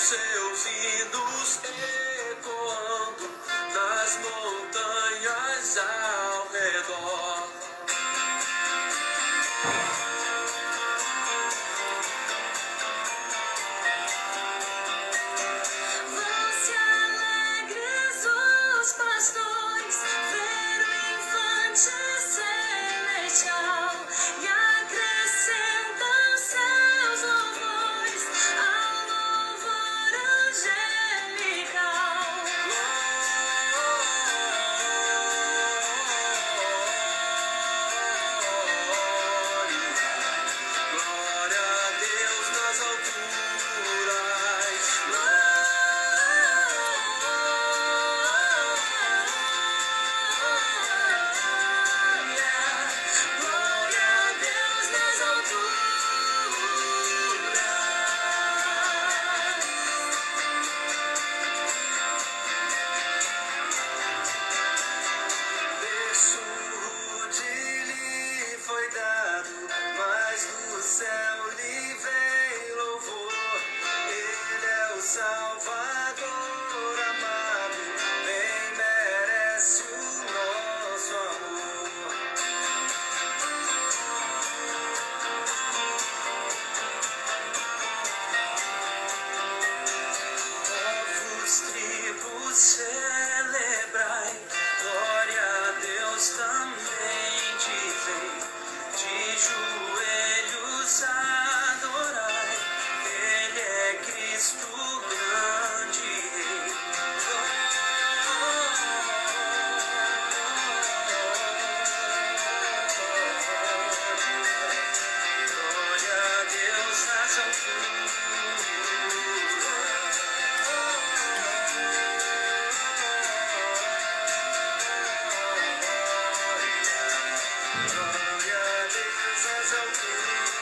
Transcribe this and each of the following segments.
seus hinos ecoando nas montanhas ao redor. Vão-se alegres os pastores, ver o infante celestial, e acrescentam seus louvores ao louvor angelical. Glória a Deus nas alturas. Glória a Deus nas alturas. Berço rude lhe foi dado, mas do céu lhe vem louvor. Ele é o Salvador amado, bem merece o nosso amor. Povos, tribos, celebrai, glória a Deus também dizei, de joelhos adorai, Ele é Cristo grande Rei. Glória a Deus nas alturas. Glória a Deus nas alturas. Glória a Deus nas alturas.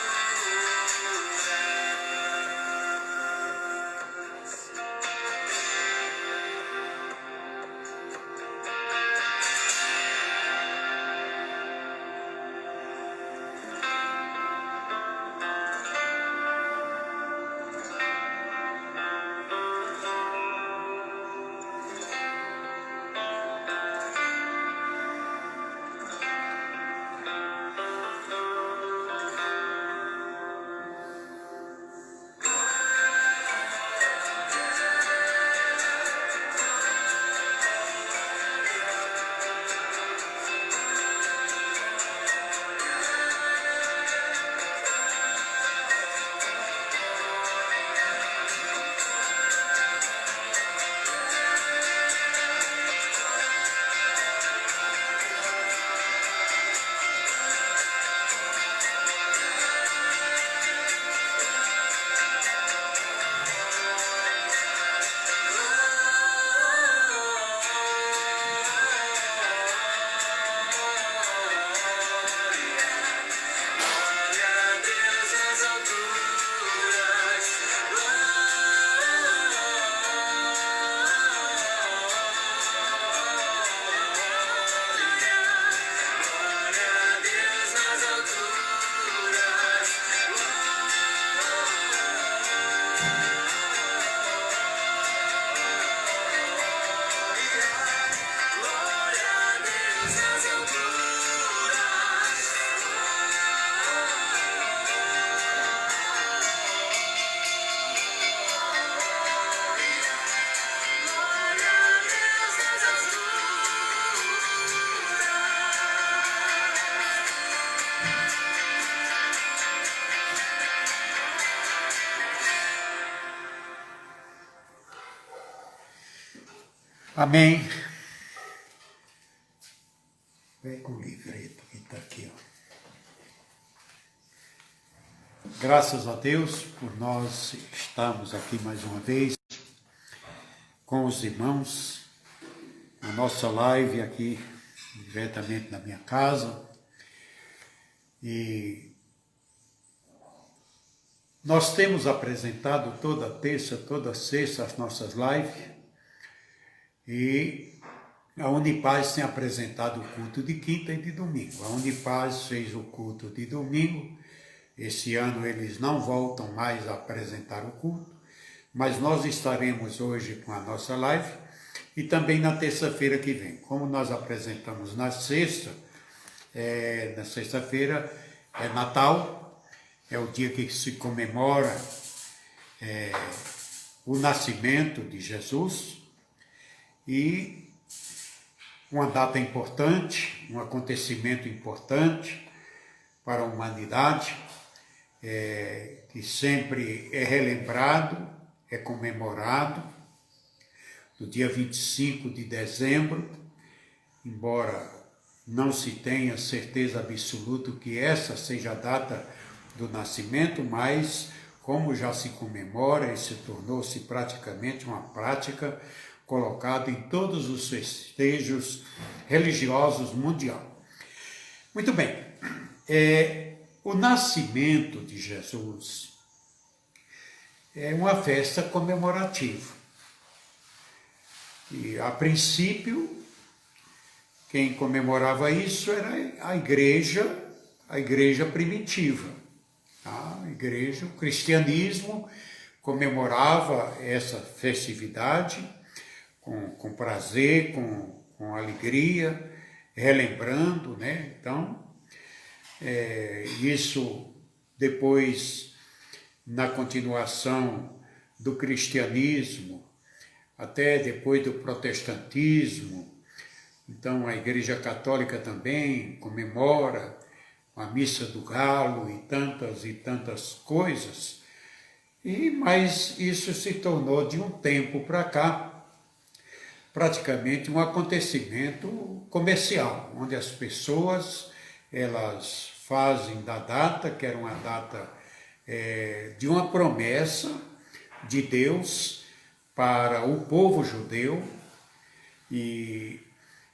Glória a Deus nas alturas. Glória a Deus nas alturas. Glória a Deus nas alturas. Amém. Vem com o livreto que está aqui, ó. Graças a Deus por nós estarmos aqui mais uma vez com os irmãos, na nossa live aqui, diretamente na minha casa. E nós temos apresentado toda terça, toda sexta as nossas lives. E a Unipaz tem apresentado o culto de quinta e de domingo. A Unipaz fez o culto de domingo. Esse ano eles não voltam mais a apresentar o culto, mas nós estaremos hoje com a nossa live e também na terça-feira que vem. Como nós apresentamos na sexta-feira é Natal, é o dia que se comemora o nascimento de Jesus e uma data importante, um acontecimento importante para a humanidade, que sempre é relembrado, é comemorado, no dia 25 de dezembro, embora não se tenha certeza absoluta que essa seja a data do nascimento, mas como já se comemora e se tornou-se praticamente uma prática colocada em todos os festejos religiosos mundial. Muito bem, o nascimento de Jesus é uma festa comemorativa. E, a princípio, quem comemorava isso era a igreja primitiva. Tá? O cristianismo comemorava essa festividade com prazer, com alegria, relembrando, né? Então, isso depois, na continuação do cristianismo, até depois do protestantismo, então a Igreja Católica também comemora a Missa do Galo e tantas coisas, mas isso se tornou de um tempo para cá praticamente um acontecimento comercial, onde as pessoas elas fazem da data, que era uma data de uma promessa de Deus para o povo judeu, e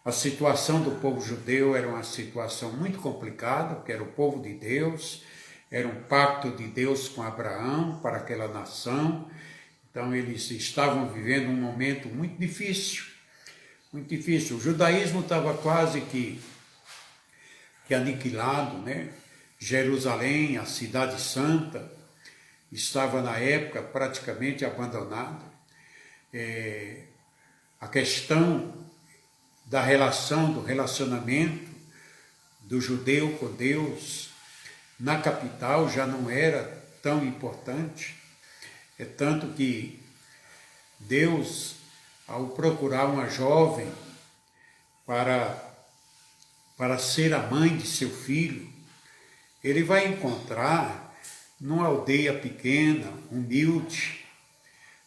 a situação do povo judeu era uma situação muito complicada, porque era o povo de Deus, era um pacto de Deus com Abraão para aquela nação. Então eles estavam vivendo um momento muito difícil, muito difícil. O judaísmo estava quase que aniquilado, né? Jerusalém, a cidade santa, estava na época praticamente abandonada. A questão do relacionamento do judeu com Deus na capital já não era tão importante. É tanto que Deus, ao procurar uma jovem para ser a mãe de seu filho, ele vai encontrar numa aldeia pequena, humilde,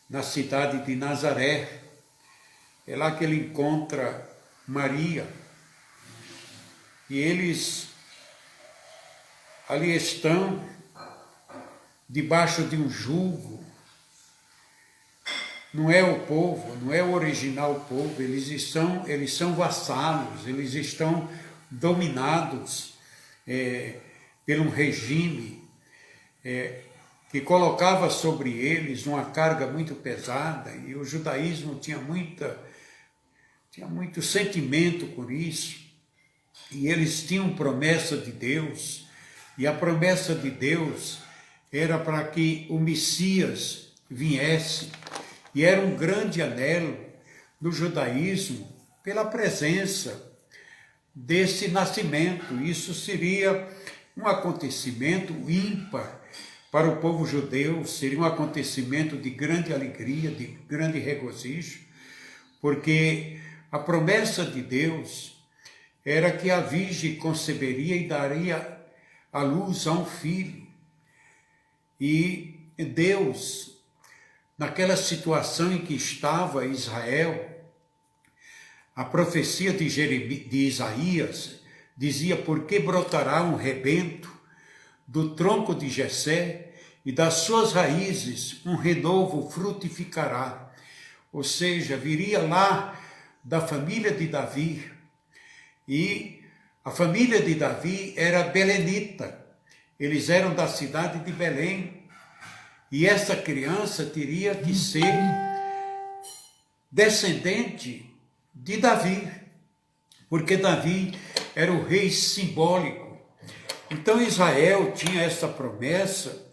na cidade de Nazaré. É lá que ele encontra Maria. E eles ali estão debaixo de um jugo. Não é o povo, não é o original povo, eles são vassalos, eles estão dominados por um regime que colocava sobre eles uma carga muito pesada, e o judaísmo tinha muito sentimento por isso, e eles tinham promessa de Deus, e a promessa de Deus era para que o Messias viesse, e era um grande anelo do judaísmo pela presença desse nascimento. Isso seria um acontecimento ímpar para o povo judeu, seria um acontecimento de grande alegria, de grande regozijo, porque a promessa de Deus era que a Virgem conceberia e daria à luz a um filho. E Deus, naquela situação em que estava Israel, a profecia de Isaías dizia: porque brotará um rebento do tronco de Jessé, e das suas raízes um renovo frutificará. Ou seja, viria lá da família de Davi, e a família de Davi era belenita, eles eram da cidade de Belém, e essa criança teria que ser descendente de Davi, porque Davi era o rei simbólico. Então Israel tinha essa promessa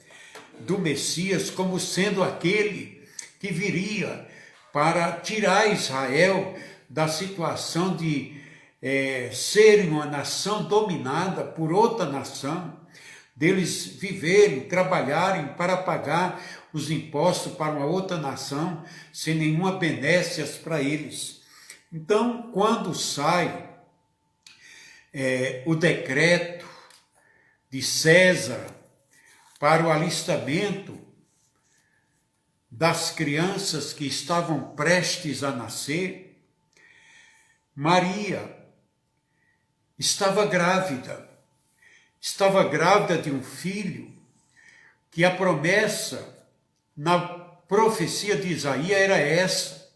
do Messias como sendo aquele que viria para tirar Israel da situação de serem uma nação dominada por outra nação, deles viverem, trabalharem para pagar os impostos para uma outra nação, sem nenhuma benécia para eles. Então, quando sai o decreto de César para o alistamento das crianças que estavam prestes a nascer, Maria estava grávida de um filho que a promessa na profecia de Isaías era essa.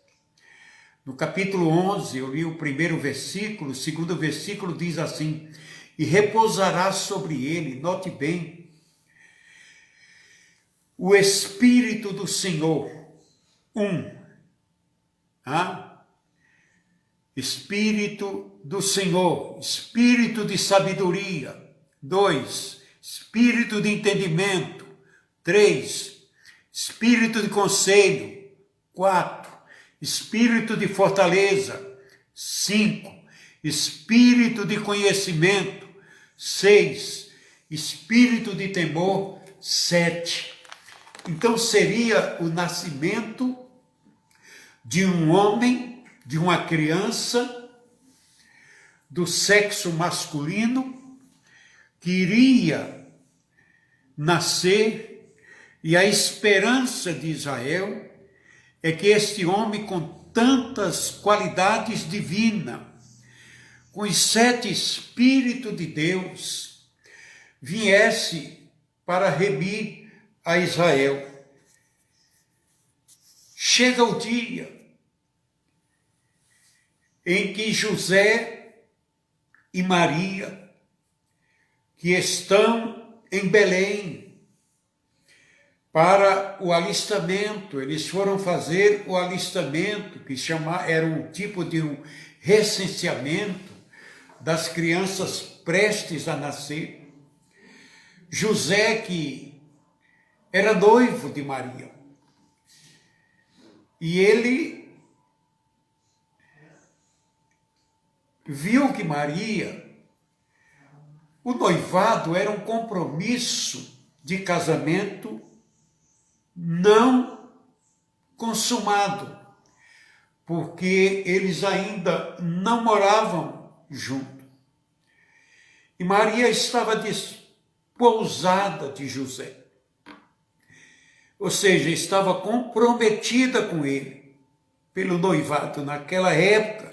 No capítulo 11, eu li o primeiro versículo, o segundo versículo diz assim: e repousará sobre ele, note bem, o Espírito do Senhor, Espírito do Senhor, Espírito de sabedoria, 2, Espírito de entendimento, 3, Espírito de conselho, 4, Espírito de fortaleza, 5, Espírito de conhecimento, 6, Espírito de temor, 7. Então seria o nascimento de um homem, de uma criança do sexo masculino que iria nascer, e a esperança de Israel é que este homem com tantas qualidades divinas, com os 7 Espíritos de Deus, viesse para remir a Israel. Chega o dia em que José e Maria, que estão em Belém para o alistamento, eles foram fazer o alistamento, que era um tipo de um recenseamento das crianças prestes a nascer. José, que era noivo de Maria, e ele viu que Maria, o noivado era um compromisso de casamento não consumado, porque eles ainda não moravam juntos. E Maria estava desposada de José, ou seja, estava comprometida com ele pelo noivado. Naquela época,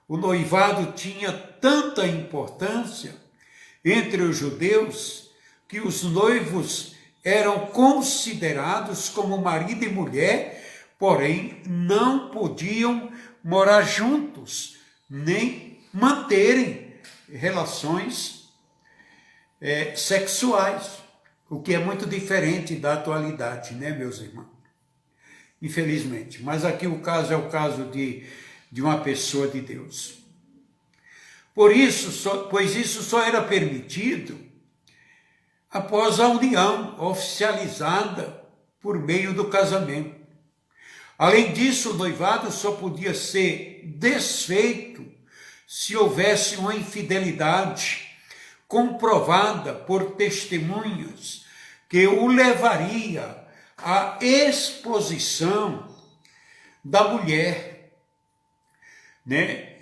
o noivado tinha tanta importância entre os judeus que os noivos eram considerados como marido e mulher, porém não podiam morar juntos, nem manterem relações sexuais, o que é muito diferente da atualidade, né, meus irmãos? Infelizmente. Mas aqui o caso é o caso de uma pessoa de Deus. Pois isso só era permitido após a união oficializada por meio do casamento. Além disso, o noivado só podia ser desfeito se houvesse uma infidelidade comprovada por testemunhas que o levaria à exposição da mulher, né?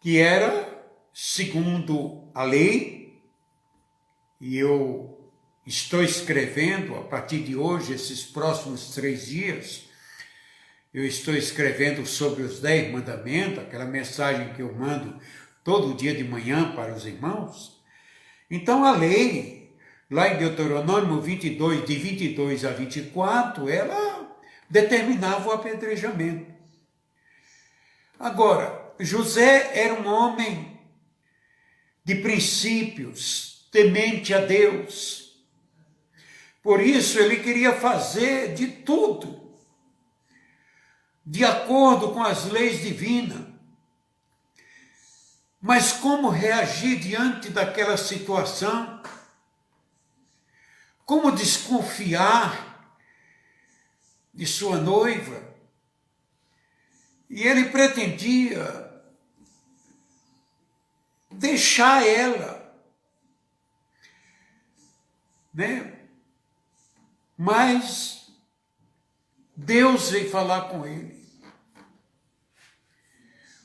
Que era, segundo a lei, e eu estou escrevendo a partir de hoje, esses próximos 3 dias, eu estou escrevendo sobre os 10 mandamentos, aquela mensagem que eu mando todo dia de manhã para os irmãos. Então a lei, lá em Deuteronômio 22, de 22 a 24, ela determinava o apedrejamento. Agora, José era um homem de princípios, temente a Deus. Por isso ele queria fazer de tudo de acordo com as leis divinas. Mas como reagir diante daquela situação? Como desconfiar de sua noiva, e ele pretendia deixar ela, né? Mas Deus veio falar com ele.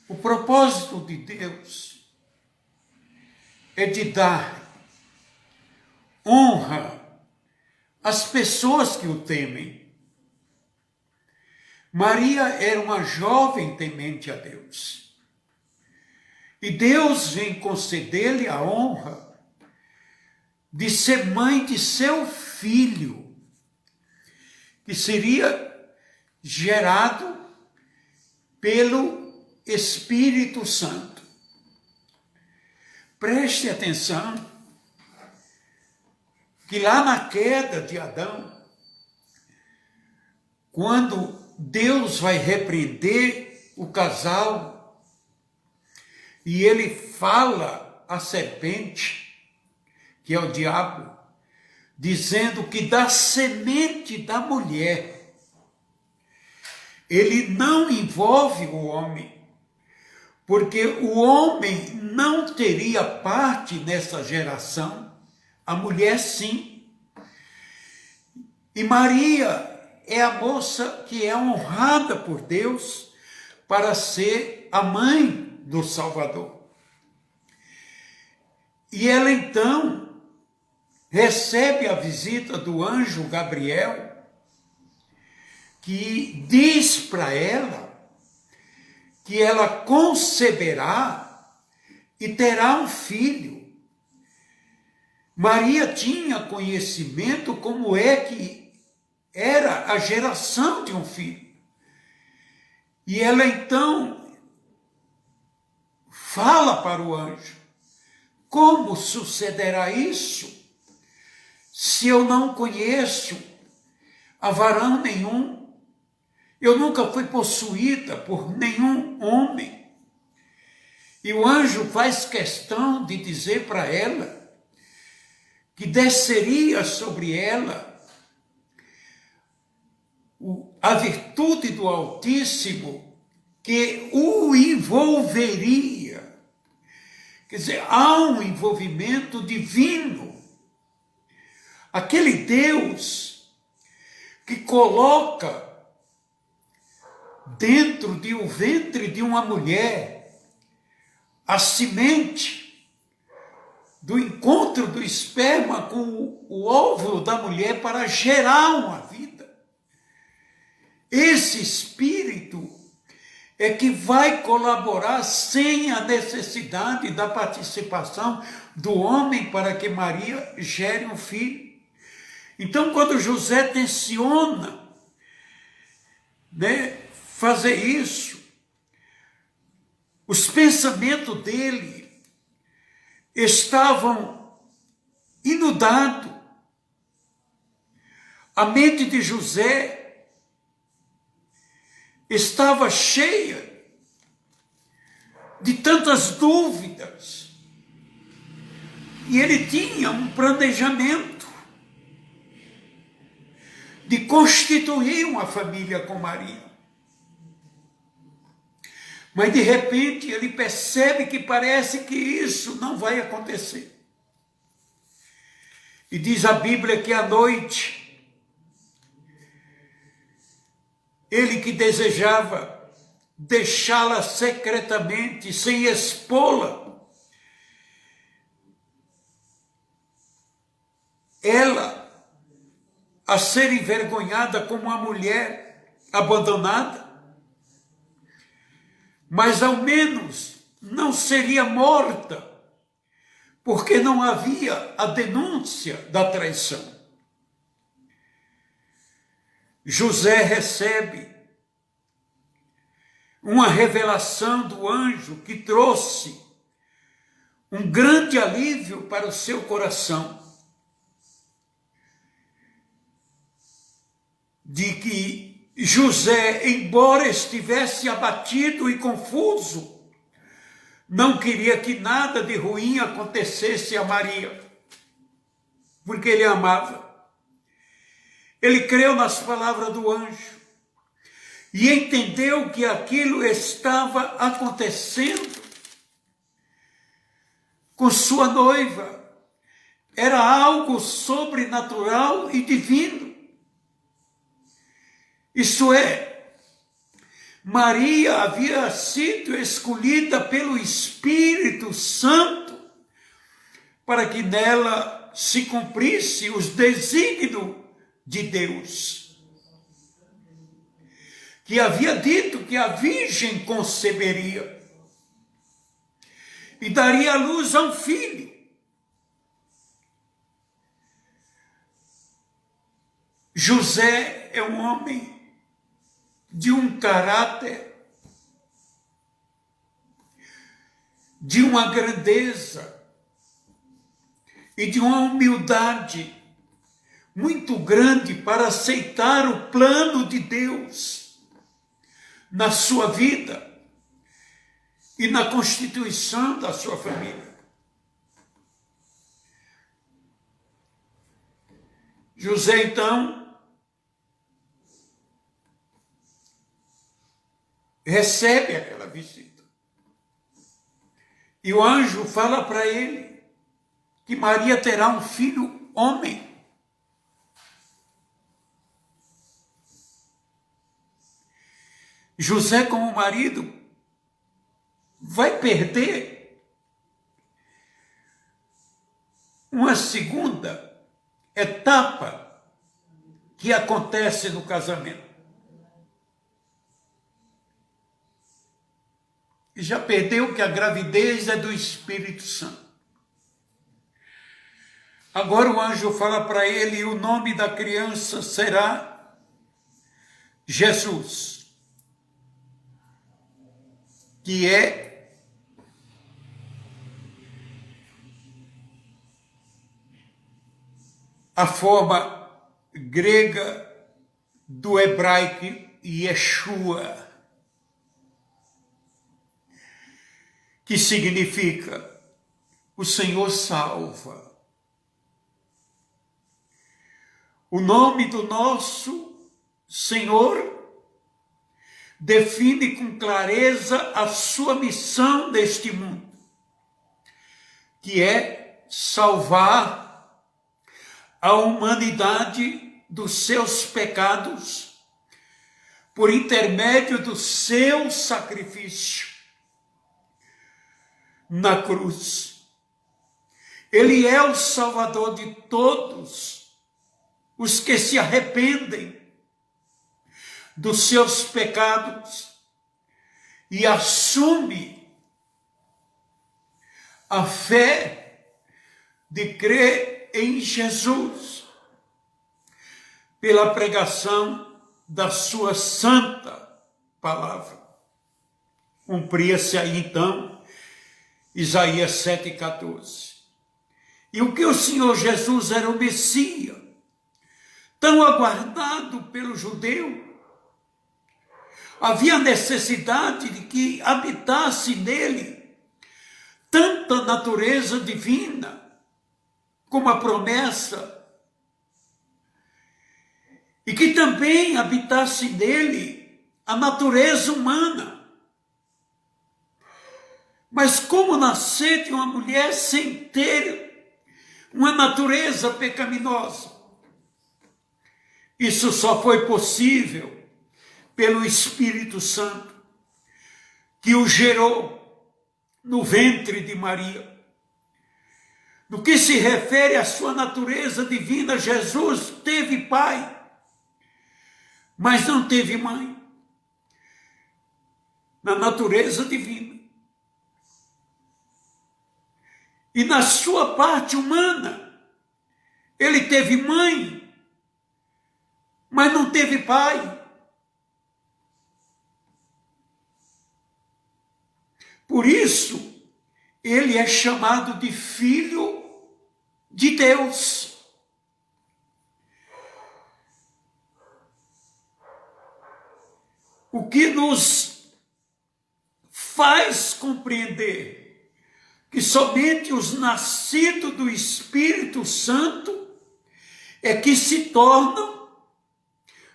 O propósito de Deus é de dar honra às pessoas que o temem. Maria era uma jovem temente a Deus. E Deus vem conceder-lhe a honra de ser mãe de seu filho, que seria gerado pelo Espírito Santo. Preste atenção que lá na queda de Adão, quando Deus vai repreender o casal e ele fala à serpente, que é o diabo, dizendo que da semente da mulher, ele não envolve o homem, porque o homem não teria parte nessa geração, a mulher sim. E Maria é a moça que é honrada por Deus para ser a mãe do Salvador. E ela então recebe a visita do anjo Gabriel, que diz para ela que ela conceberá e terá um filho. Maria tinha conhecimento como é que era a geração de um filho. E ela então fala para o anjo: como sucederá isso, se eu não conheço a varão nenhum? Eu nunca fui possuída por nenhum homem. E o anjo faz questão de dizer para ela que desceria sobre ela a virtude do Altíssimo, que o envolveria. Quer dizer, há um envolvimento divino. Aquele Deus que coloca dentro de um ventre de uma mulher a semente do encontro do esperma com o óvulo da mulher para gerar uma vida. Esse Espírito é que vai colaborar sem a necessidade da participação do homem para que Maria gere um filho. Então, quando José tenciona, né, fazer isso, os pensamentos dele estavam inundados. A mente de José estava cheia de tantas dúvidas. E ele tinha um planejamento de constituir uma família com Maria. Mas de repente ele percebe que parece que isso não vai acontecer. E diz a Bíblia que à noite, ele que desejava deixá-la secretamente, sem expô-la, ela a ser envergonhada como uma mulher abandonada, mas ao menos não seria morta, porque não havia a denúncia da traição. José recebe uma revelação do anjo que trouxe um grande alívio para o seu coração, de que José, embora estivesse abatido e confuso, não queria que nada de ruim acontecesse a Maria, porque ele amava. Ele creu nas palavras do anjo e entendeu que aquilo estava acontecendo com sua noiva. Era algo sobrenatural e divino. Isso é, Maria havia sido escolhida pelo Espírito Santo para que nela se cumprisse os desígnios de Deus, que havia dito que a Virgem conceberia e daria à luz a um filho. José é um homem de um caráter, de uma grandeza e de uma humildade muito grande para aceitar o plano de Deus na sua vida e na constituição da sua família. José, então, recebe aquela visita. E o anjo fala para ele que Maria terá um filho homem. José, como marido, vai perder uma segunda etapa que acontece no casamento. E já perdeu que a gravidez é do Espírito Santo. Agora o anjo fala para ele, e o nome da criança será Jesus, que é a forma grega do hebraico Yeshua, que significa o Senhor salva. O nome do nosso Senhor define com clareza a sua missão neste mundo, que é salvar a humanidade dos seus pecados por intermédio do seu sacrifício na cruz. Ele é o Salvador de todos os que se arrependem dos seus pecados e assume a fé de crer em Jesus pela pregação da sua santa palavra. Cumpria-se aí então Isaías 7,14. E o que o Senhor Jesus era o Messias, tão aguardado pelo judeu. Havia necessidade de que habitasse nele tanta natureza divina, como a promessa, e que também habitasse nele a natureza humana. Mas como nascer de uma mulher sem ter uma natureza pecaminosa? Isso só foi possível pelo Espírito Santo, que o gerou no ventre de Maria. No que se refere à sua natureza divina, Jesus teve pai, mas não teve mãe. Na natureza divina. E na sua parte humana, ele teve mãe, mas não teve pai. Por isso, ele é chamado de Filho de Deus. O que nos faz compreender que somente os nascidos do Espírito Santo é que se tornam,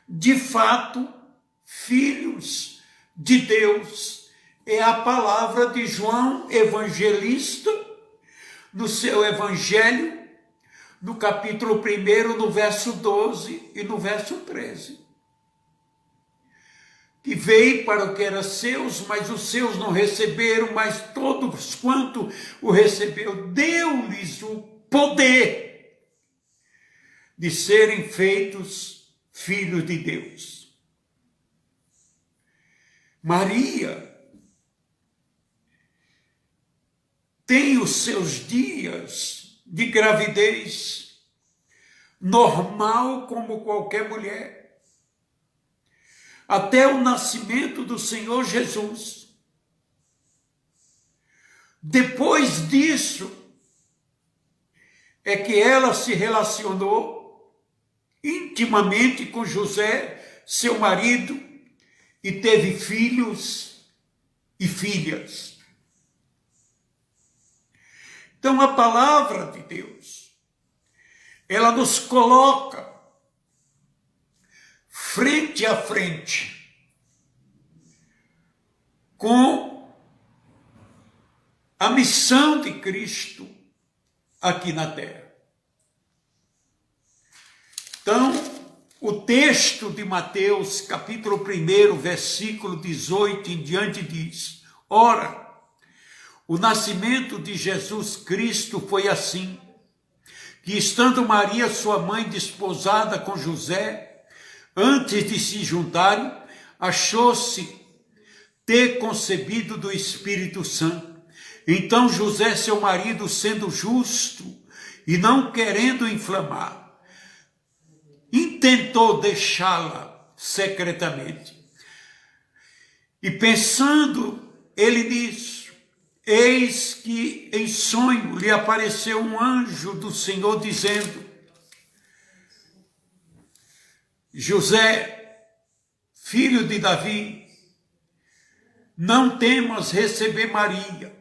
de fato, filhos de Deus. É a palavra de João Evangelista, no seu Evangelho, no capítulo 1, no verso 12 e no verso 13. Que veio para o que era seus, mas os seus não receberam, mas todos quanto o recebeu, deu-lhes o poder de serem feitos filhos de Deus. Maria tem os seus dias de gravidez normal como qualquer mulher, até o nascimento do Senhor Jesus. Depois disso, é que ela se relacionou intimamente com José, seu marido, e teve filhos e filhas. Então a palavra de Deus, ela nos coloca frente a frente com a missão de Cristo aqui na terra. Então, o texto de Mateus, capítulo 1, versículo 18 em diante diz: ora, o nascimento de Jesus Cristo foi assim, que estando Maria, sua mãe, desposada com José, antes de se juntarem, achou-se ter concebido do Espírito Santo. Então José, seu marido, sendo justo e não querendo inflamar, intentou deixá-la secretamente. E pensando ele nisso, eis que em sonho lhe apareceu um anjo do Senhor dizendo: José, filho de Davi, não temas receber Maria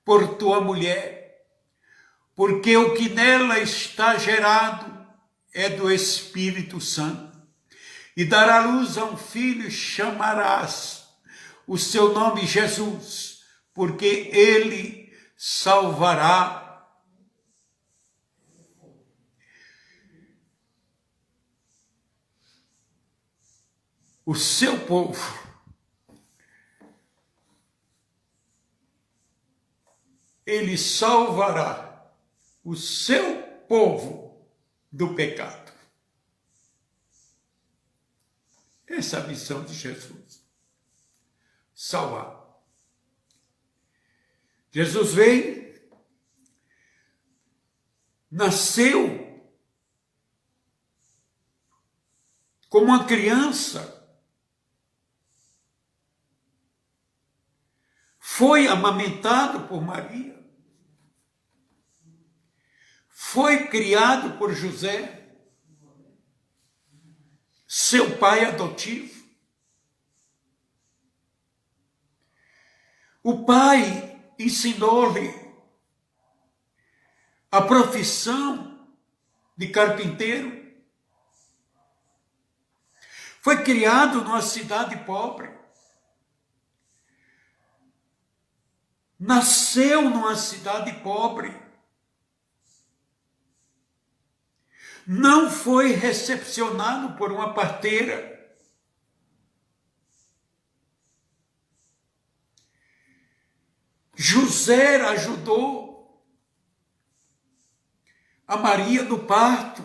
por tua mulher, porque o que nela está gerado é do Espírito Santo. E dará luz a um filho, e chamarás o seu nome Jesus, porque ele salvará o seu povo. Ele salvará o seu povo do pecado. Essa é a missão de Jesus. Salvar. Jesus veio, nasceu como uma criança, foi amamentado por Maria, foi criado por José, seu pai adotivo. O pai ensinou-lhe a profissão de carpinteiro. Foi criado numa cidade pobre. Nasceu numa cidade pobre. Não foi recepcionado por uma parteira. José ajudou a Maria no parto.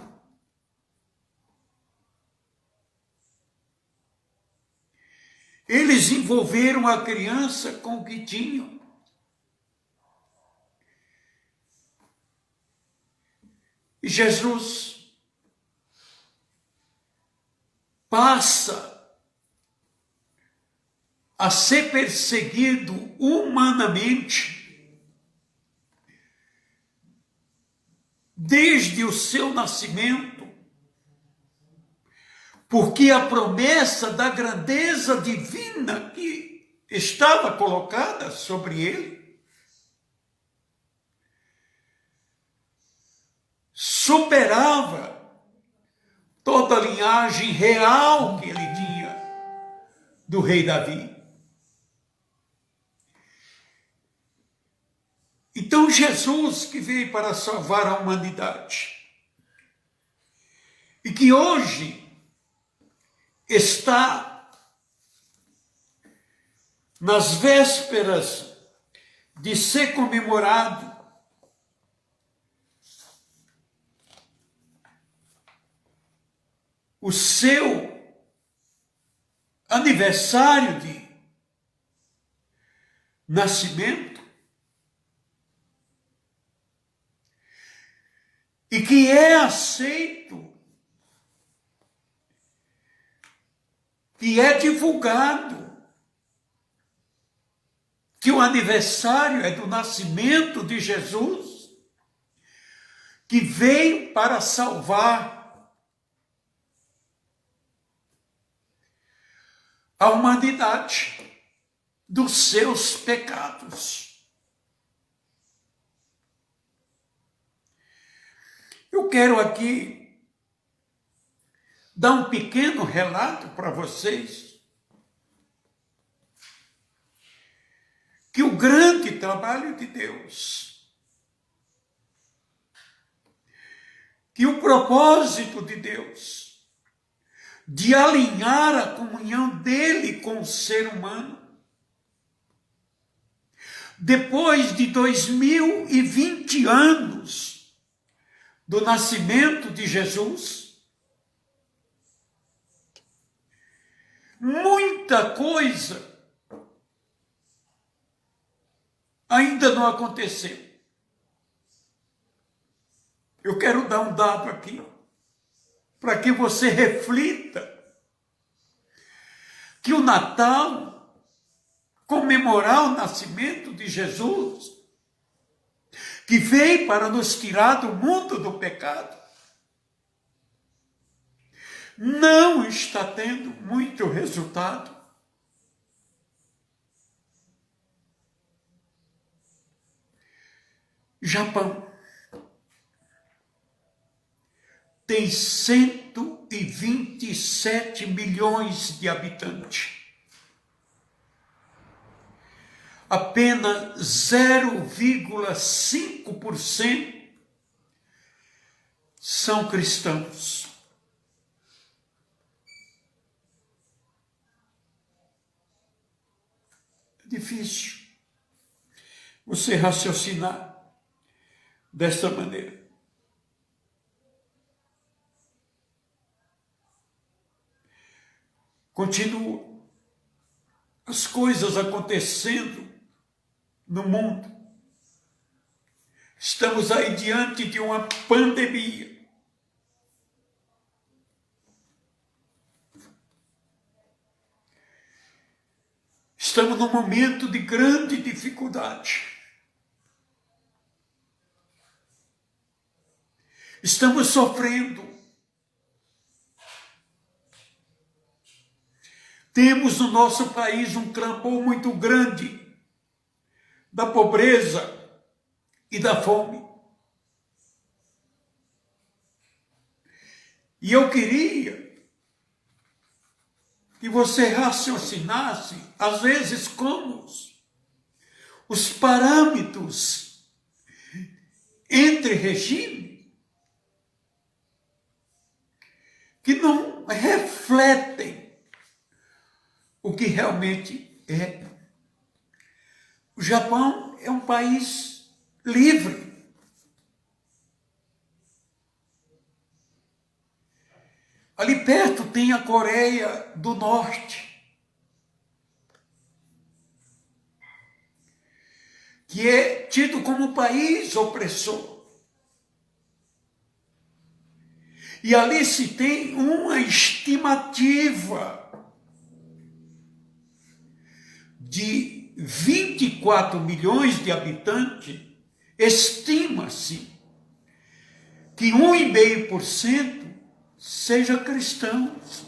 Eles envolveram a criança com o que tinham. E Jesus passa a ser perseguido humanamente desde o seu nascimento, porque a promessa da grandeza divina que estava colocada sobre ele superava toda a linhagem real que ele tinha. do rei Davi. Então Jesus, que veio para salvar a humanidade e que hoje está nas vésperas de ser comemorado o seu aniversário de nascimento, e que é aceito e é divulgado que o aniversário é do nascimento de Jesus, que veio para salvar a humanidade dos seus pecados. Eu quero aqui dar um pequeno relato para vocês que o grande trabalho de Deus, que o propósito de Deus de alinhar a comunhão dele com o ser humano, depois de 2020 anos do nascimento de Jesus, muita coisa ainda não aconteceu. Eu quero dar um dado aqui, para que você reflita que o Natal, comemorar o nascimento de Jesus, que veio para nos tirar do mundo do pecado, não está tendo muito resultado. Japão tem 127 milhões de habitantes. Apenas 0,5% são cristãos. É difícil você raciocinar dessa maneira. Continuam as coisas acontecendo no mundo. Estamos aí diante de uma pandemia. Estamos num momento de grande dificuldade. Estamos sofrendo. Temos no nosso país um clamor muito grande da pobreza e da fome. E eu queria que você raciocinasse, às vezes, como os parâmetros entre regime que não refletem o que realmente é. O Japão é um país livre. Ali perto tem a Coreia do Norte, que é tido como país opressor. E ali se tem uma estimativa de 24 milhões de habitantes, estima-se que 1,5% seja cristãos,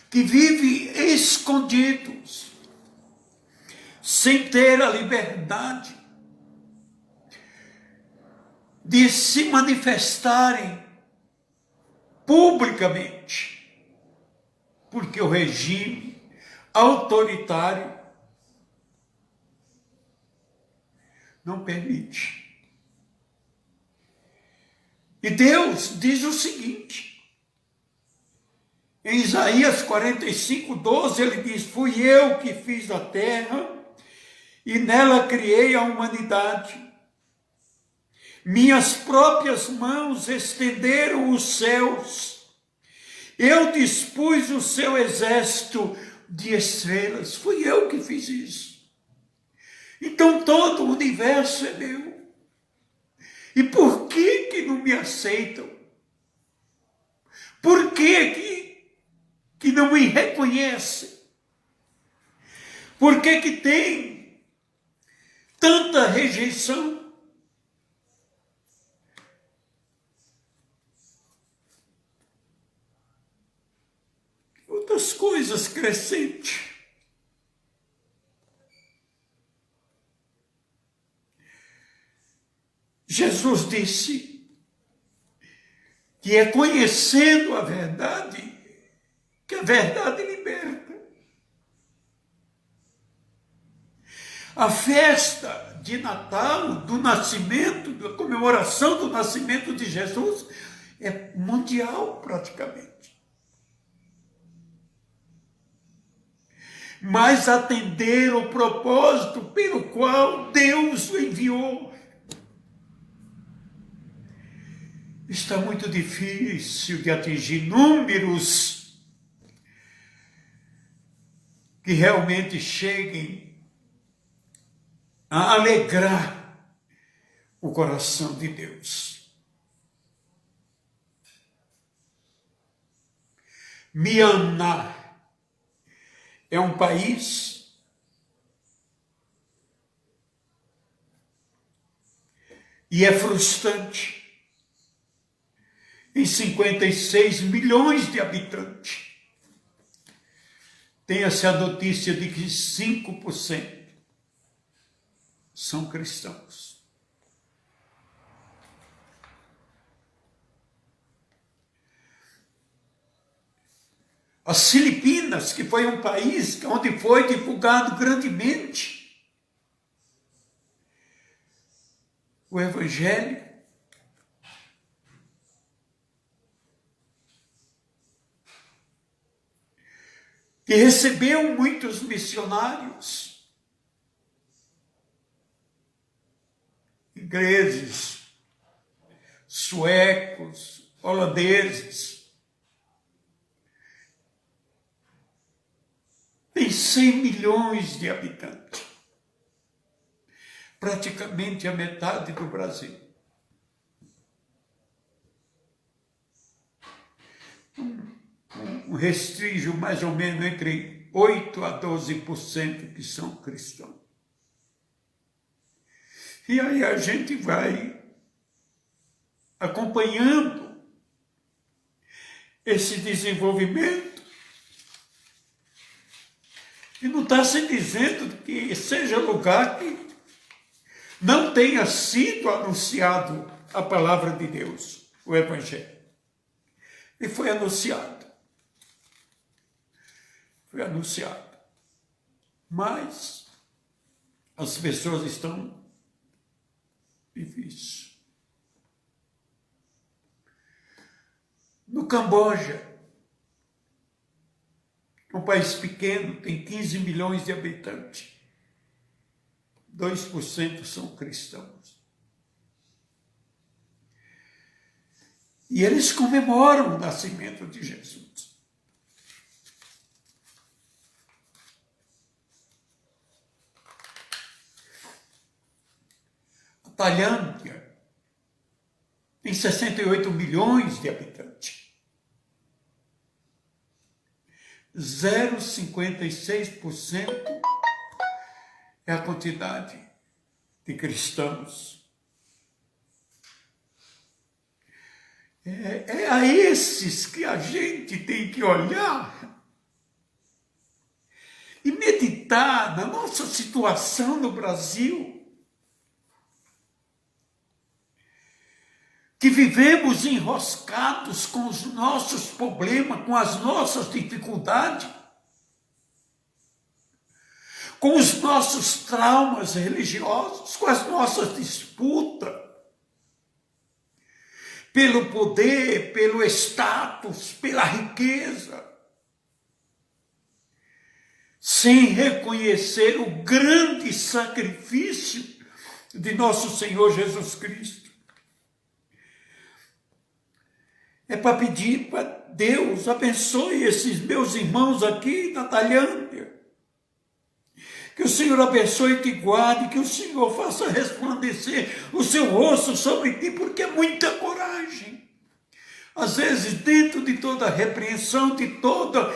que vivem escondidos, sem ter a liberdade de se manifestarem publicamente, porque o regime autoritário, não permite. E Deus diz o seguinte, em Isaías 45:12, ele diz: fui eu que fiz a terra e nela criei a humanidade. Minhas próprias mãos estenderam os céus. Eu dispus o seu exército de estrelas. Fui eu que fiz isso. Então todo o universo é meu. E por que não me aceitam? Por que não me reconhecem? Por que tem tanta rejeição? Outras coisas crescentes. Jesus disse que é conhecendo a verdade que a verdade liberta. A festa de Natal, do nascimento, da comemoração do nascimento de Jesus é mundial praticamente. Mas atender o propósito pelo qual Deus o enviou está muito difícil de atingir números que realmente cheguem a alegrar o coração de Deus. Myanmar é um país e é frustrante. Em 56 milhões de habitantes. Tenha-se a notícia de que 5% são cristãos. As Filipinas, que foi um país onde foi divulgado grandemente o Evangelho, que recebeu muitos missionários, ingleses, suecos, holandeses. Tem 100 milhões de habitantes, praticamente a metade do Brasil. Um restígio mais ou menos entre 8 a 12% que são cristãos. E aí a gente vai acompanhando esse desenvolvimento e não está se dizendo que seja lugar que não tenha sido anunciado a palavra de Deus, o Evangelho. E foi anunciado. Foi anunciado. Mas as pessoas estão difíceis. No Camboja, um país pequeno, tem 15 milhões de habitantes. 2% são cristãos. E eles comemoram o nascimento de Jesus. Tailândia tem 68 milhões de habitantes. 0,56% é a quantidade de cristãos. É a esses que a gente tem que olhar e meditar na nossa situação no Brasil. Que vivemos enroscados com os nossos problemas, com as nossas dificuldades. com os nossos traumas religiosos, com as nossas disputas, pelo poder, pelo status, pela riqueza, sem reconhecer o grande sacrifício de nosso Senhor Jesus Cristo. É para pedir para Deus, abençoe esses meus irmãos aqui na Tailândia. Que o Senhor abençoe e te guarde, que o Senhor faça resplandecer o seu rosto sobre ti, porque é muita coragem. Às vezes, dentro de toda a repreensão, de toda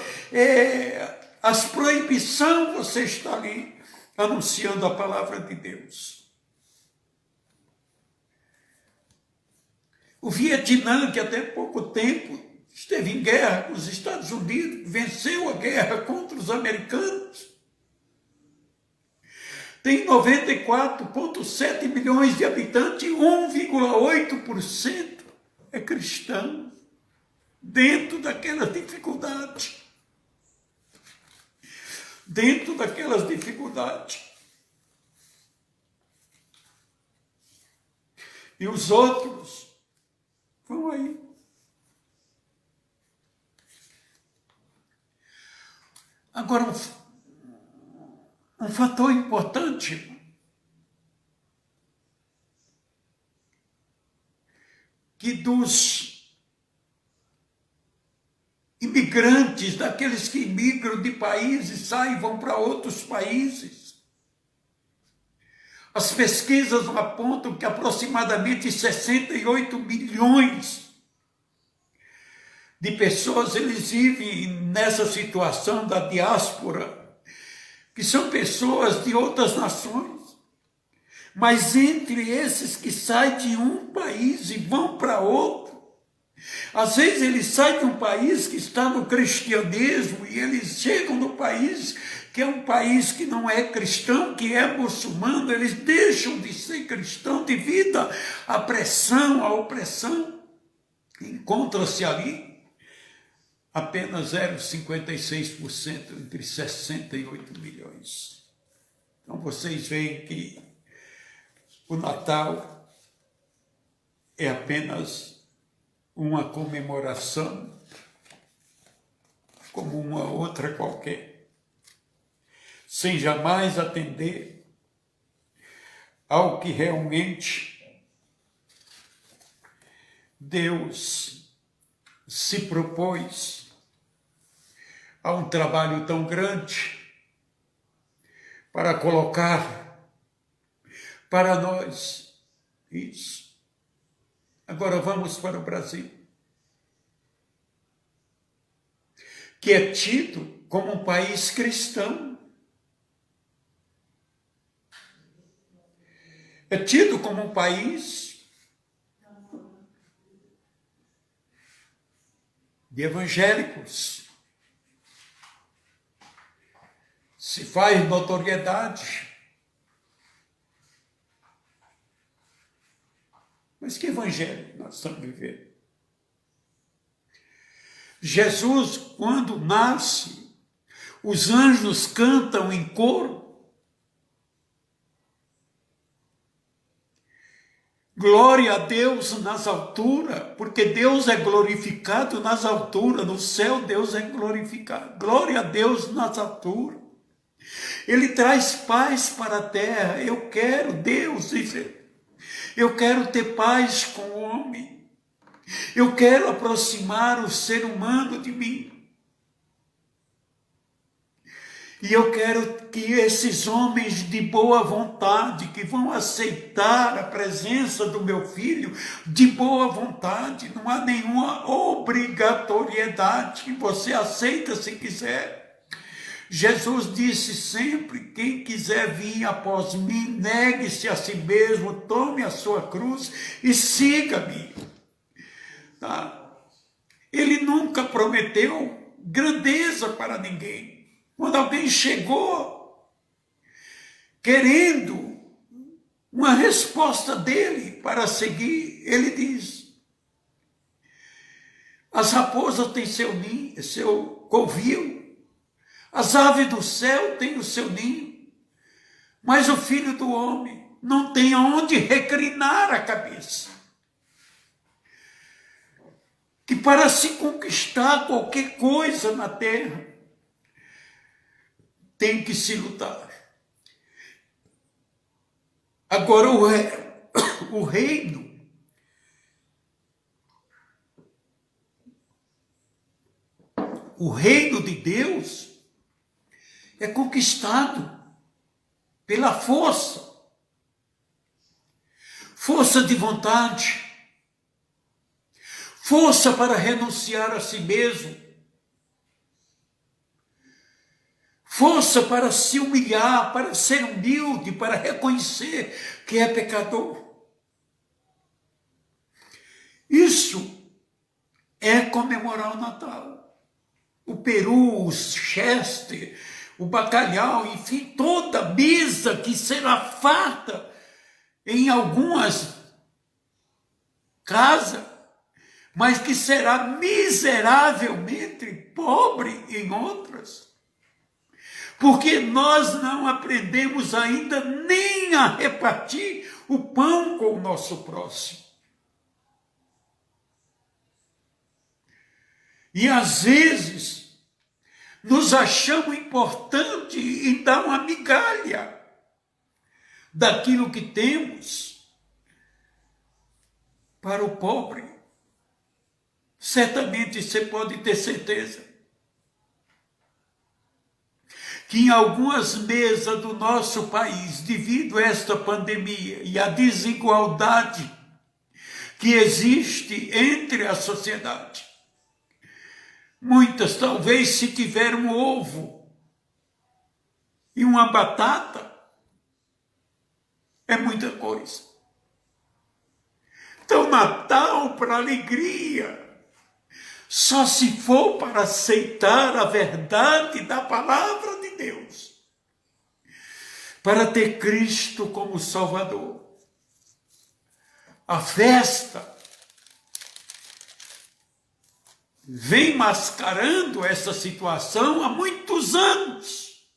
as proibições, você está ali anunciando a palavra de Deus. O Vietnã, que até pouco tempo esteve em guerra com os Estados Unidos, venceu a guerra contra os americanos, tem 94,7 milhões de habitantes, 1,8% é cristão, dentro daquelas dificuldades. Dentro daquelas dificuldades. E os outros vão aí. Agora, um fator importante, que dos imigrantes, daqueles que imigram de países, saem e vão para outros países, as pesquisas apontam que aproximadamente 68 milhões de pessoas eles vivem nessa situação da diáspora, que são pessoas de outras nações, mas entre esses que saem de um país e vão para outro, às vezes eles saem de um país que está no cristianismo e eles chegam no país que é um país que não é cristão, que é muçulmano, eles deixam de ser cristão devido à pressão, à opressão. Encontra-se ali apenas 0,56% entre 68 milhões. Então vocês veem que o Natal é apenas uma comemoração como uma outra qualquer, sem jamais atender ao que realmente Deus se propôs a um trabalho tão grande para colocar para nós isso. Agora vamos para o Brasil, que é tido como um país cristão. É tido como um país de evangélicos. Se faz notoriedade. Mas que evangelho nós estamos vivendo? Jesus, quando nasce, os anjos cantam em coro. Glória a Deus nas alturas, porque Deus é glorificado nas alturas, no céu Deus é glorificado. Glória a Deus nas alturas. Ele traz paz para a terra. Eu quero, Deus, eu quero ter paz com o homem. Eu quero aproximar o ser humano de mim. E eu quero que esses homens de boa vontade, que vão aceitar a presença do meu filho de boa vontade, não há nenhuma obrigatoriedade, você aceita se quiser. Jesus disse sempre, quem quiser vir após mim, negue-se a si mesmo, tome a sua cruz e siga-me. Tá? Ele nunca prometeu grandeza para ninguém. Quando alguém chegou querendo uma resposta dele para seguir, ele diz, as raposas têm seu ninho, seu covil, as aves do céu têm o seu ninho, Mas o Filho do Homem não tem aonde reclinar a cabeça. Que para se conquistar qualquer coisa na terra, tem que se lutar. Agora o reino de Deus é conquistado pela força de vontade, força para renunciar a si mesmo, força para se humilhar, para ser humilde, para reconhecer que é pecador. Isso é comemorar o Natal. O peru, o chester, o bacalhau, enfim, toda a mesa que será farta em algumas casas, mas que será miseravelmente pobre em outras. Porque nós não aprendemos ainda nem a repartir o pão com o nosso próximo. E às vezes nos achamos importante em dar uma migalha daquilo que temos para o pobre. Certamente você pode ter certeza que em algumas mesas do nosso país, devido a esta pandemia e a desigualdade que existe entre a sociedade, muitas talvez se tiver um ovo e uma batata, é muita coisa. Então, Natal para alegria só se for para aceitar a verdade da palavra de Deus, para ter Cristo como Salvador. A festa vem mascarando essa situação há muitos anos,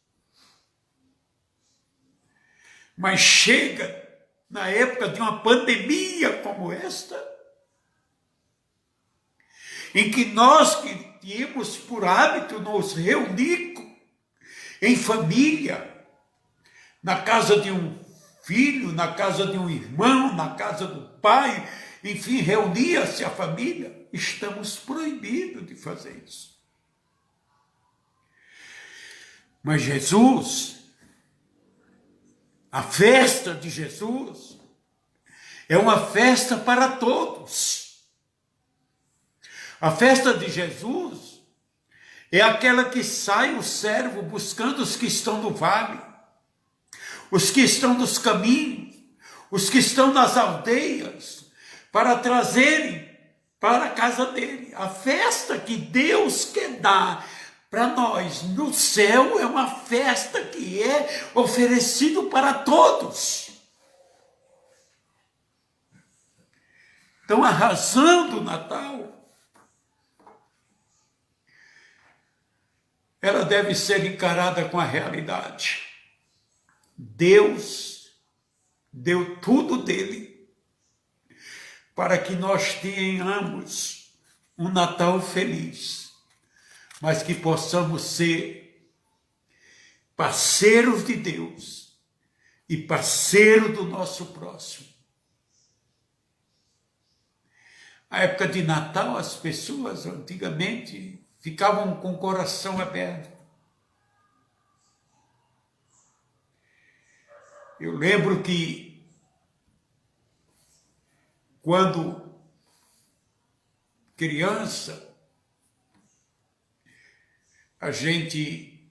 mas chega na época de uma pandemia como esta, em que nós que tínhamos por hábito nos reunir em família, na casa de um filho, na casa de um irmão, na casa do pai, enfim, reunia-se a família, estamos proibidos de fazer isso. Mas Jesus, a festa de Jesus, é uma festa para todos. A festa de Jesus é aquela que sai o servo buscando os que estão no vale, os que estão nos caminhos, os que estão nas aldeias, para trazerem para a casa dele. A festa que Deus quer dar para nós no céu é uma festa que é oferecida para todos. Então, a razão do Natal, ela deve ser encarada com a realidade. Deus deu tudo dele para que nós tenhamos um Natal feliz, mas que possamos ser parceiros de Deus e parceiro do nosso próximo. Na época de Natal, as pessoas antigamente ficavam com o coração aberto. Eu lembro que quando criança, a gente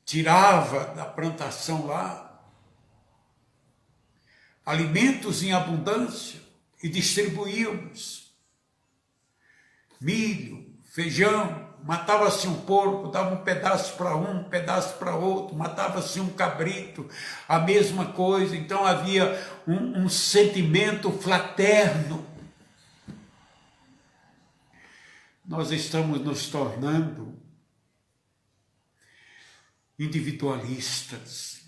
tirava da plantação lá alimentos em abundância e distribuíamos. Milho, feijão, matava-se um porco, dava um pedaço para um pedaço para outro, matava-se um cabrito, a mesma coisa. Então havia um sentimento fraterno. Nós estamos nos tornando individualistas.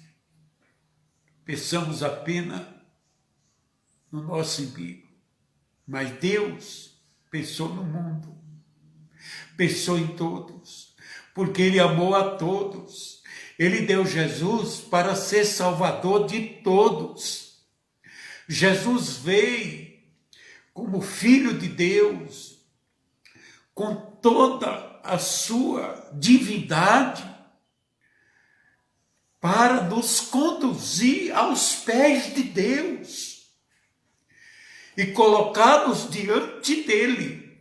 pensamos apenas no nosso umbigo. Mas Deus pensou no mundo, pensou em todos, porque Ele amou a todos. Ele deu Jesus para ser salvador de todos. Jesus veio como Filho de Deus, com toda a sua divindade, para nos conduzir aos pés de Deus e colocá-los diante dele,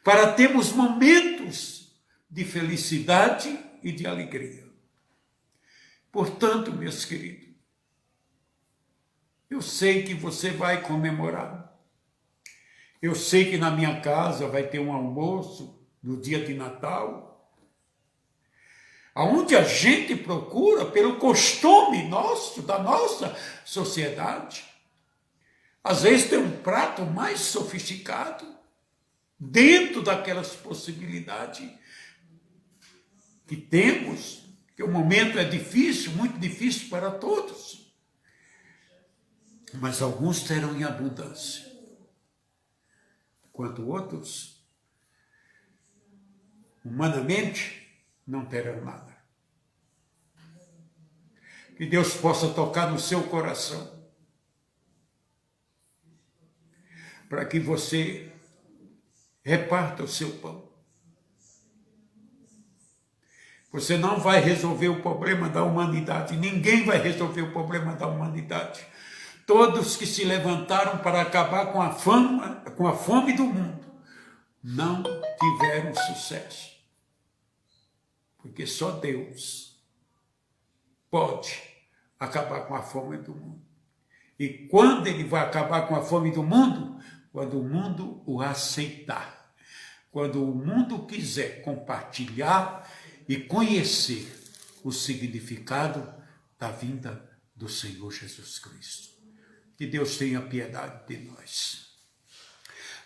para termos momentos de felicidade e de alegria. Portanto, meus queridos, eu sei que você vai comemorar. Eu sei que na minha casa vai ter um almoço no dia de Natal, onde a gente procura, pelo costume nosso, da nossa sociedade, às vezes tem um prato mais sofisticado, dentro daquelas possibilidades que temos, que o momento é difícil, muito difícil para todos. Mas alguns terão em abundância, enquanto outros, humanamente, não terão nada. Que Deus possa tocar no seu coração, para que você reparta o seu pão. Você não vai resolver o problema da humanidade, ninguém vai resolver o problema da humanidade. Todos que se levantaram para acabar com a fome do mundo, não tiveram sucesso. Porque só Deus pode acabar com a fome do mundo. E quando Ele vai acabar com a fome do mundo? Quando o mundo o aceitar. Quando o mundo quiser compartilhar e conhecer o significado da vinda do Senhor Jesus Cristo. Que Deus tenha piedade de nós.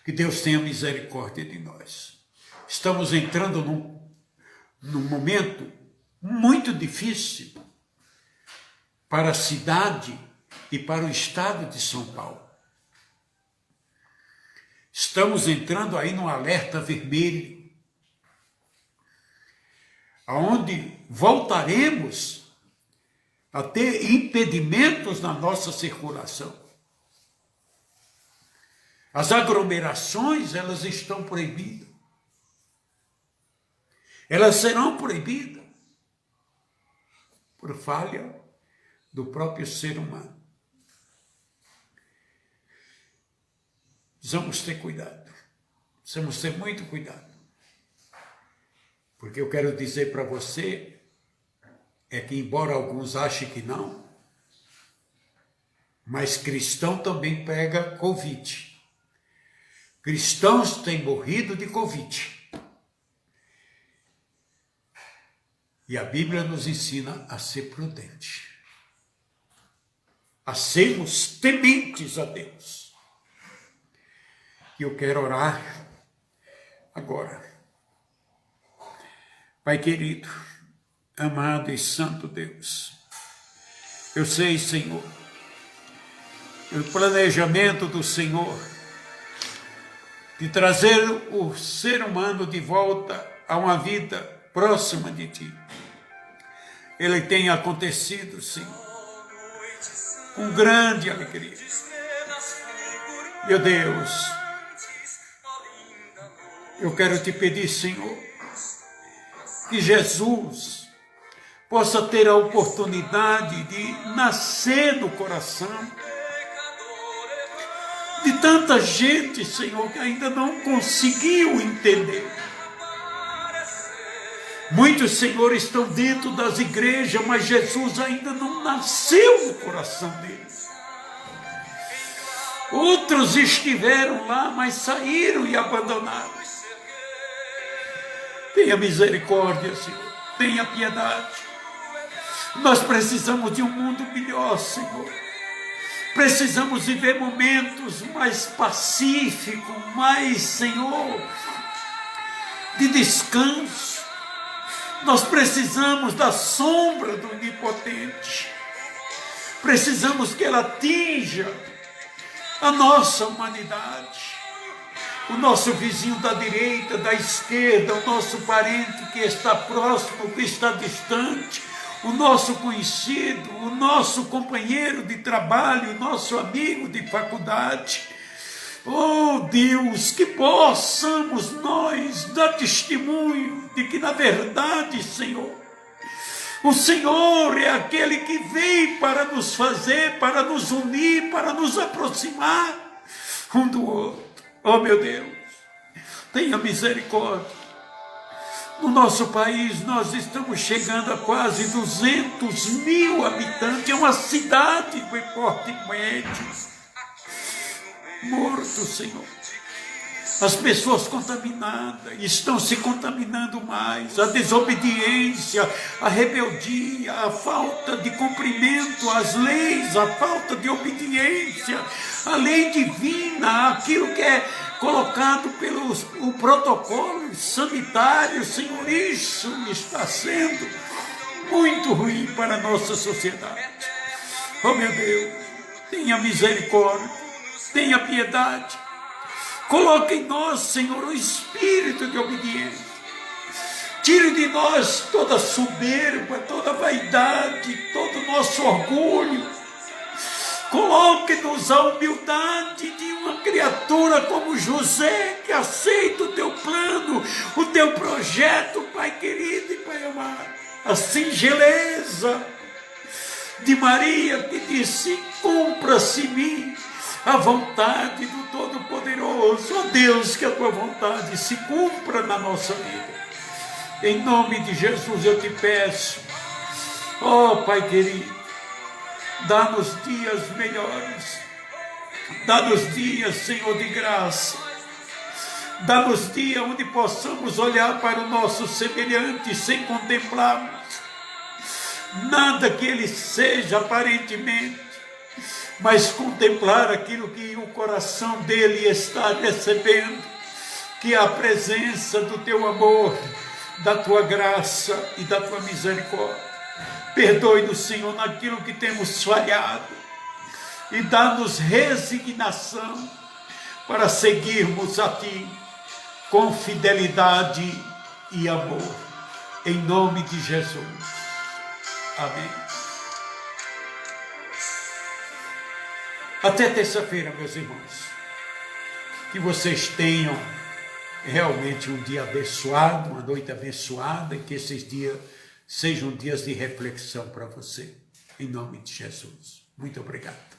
Que Deus tenha misericórdia de nós. Estamos entrando num momento muito difícil para a cidade e para o estado de São Paulo. Estamos entrando aí num alerta vermelho, aonde voltaremos a ter impedimentos na nossa circulação. As aglomerações, elas estão proibidas. Elas serão proibidas por falha do próprio ser humano. Precisamos ter cuidado. Precisamos ter muito cuidado. Porque eu quero dizer para você, é que embora alguns achem que não, mas cristão também pega Covid. Cristãos têm morrido de Covid. E a Bíblia nos ensina a ser prudente, a sermos tementes a Deus. E eu quero orar agora. Pai querido, amado e santo Deus, eu sei, Senhor, o planejamento do Senhor de trazer o ser humano de volta a uma vida próxima de Ti. Ele tem acontecido, Senhor, com grande alegria. Meu Deus, eu quero te pedir, Senhor, que Jesus possa ter a oportunidade de nascer no coração de tanta gente, Senhor, que ainda não conseguiu entender. Muitos, Senhor, estão dentro das igrejas, mas Jesus ainda não nasceu no coração deles. Outros estiveram lá, mas saíram e abandonaram. Tenha misericórdia, Senhor. Tenha piedade. Nós precisamos de um mundo melhor, Senhor. Precisamos viver momentos mais pacíficos, mais, Senhor, de descanso. Nós precisamos da sombra do Onipotente. Precisamos que ela atinja a nossa humanidade, o nosso vizinho da direita, da esquerda, o nosso parente que está próximo, que está distante, o nosso conhecido, o nosso companheiro de trabalho, o nosso amigo de faculdade. Oh Deus, que possamos nós dar testemunho de que na verdade, Senhor, o Senhor é aquele que veio para nos fazer, para nos unir, para nos aproximar um do outro. Oh meu Deus, tenha misericórdia. No nosso país nós estamos chegando a quase 200 mil habitantes, é uma cidade de porte médio. Morto, Senhor. As pessoas contaminadas estão se contaminando mais. A desobediência, a rebeldia, a falta de cumprimento às leis, a falta de obediência, a lei divina, aquilo que é colocado pelo o protocolo sanitário, Senhor, isso está sendo muito ruim para a nossa sociedade. Oh meu Deus, tenha misericórdia, tenha piedade. Coloque em nós, Senhor, o espírito de obediência. Tire de nós toda soberba, toda vaidade, todo o nosso orgulho. Coloque-nos a humildade de uma criatura como José, que aceita o teu plano, o teu projeto, Pai querido e Pai amado. A singeleza de Maria, que disse: cumpra-se em mim a vontade do Todo-Poderoso. Ó Deus, que a tua vontade se cumpra na nossa vida. Em nome de Jesus eu te peço, ó Pai querido, dá-nos dias melhores, dá-nos dias, Senhor, de graça, dá-nos dias onde possamos olhar para o nosso semelhante sem contemplarmos nada que ele seja aparentemente, mas contemplar aquilo que o coração dele está recebendo, que é a presença do teu amor, da tua graça e da tua misericórdia. Perdoe-nos, Senhor, naquilo que temos falhado e dá-nos resignação para seguirmos a Ti com fidelidade e amor. Em nome de Jesus. Amém. Até terça-feira, meus irmãos. Que vocês tenham realmente um dia abençoado, uma noite abençoada, e que esses dias sejam dias de reflexão para você. Em nome de Jesus. Muito obrigado.